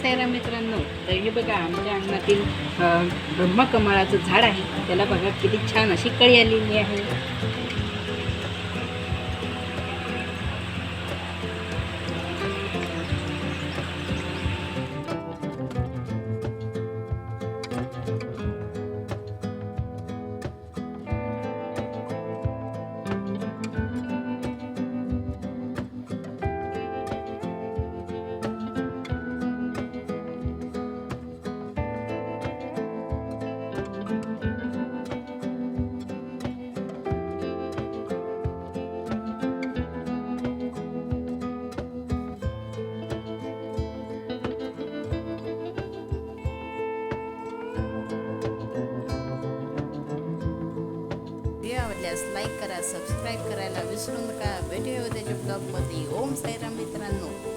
साईराम मित्रांनो, तर हे बघा आमच्या अंगणातील ब्रह्मकमळाचं झाड आहे. त्याला बघा किती छान अशी कळी आलेली आहे. व्हिडिओ आवडल्यास लाईक करा, सबस्क्राईब करायला विसरू नका. भेटूया उद्याच्या ब्लॉगमध्ये. ओम साईराम मित्रांनो.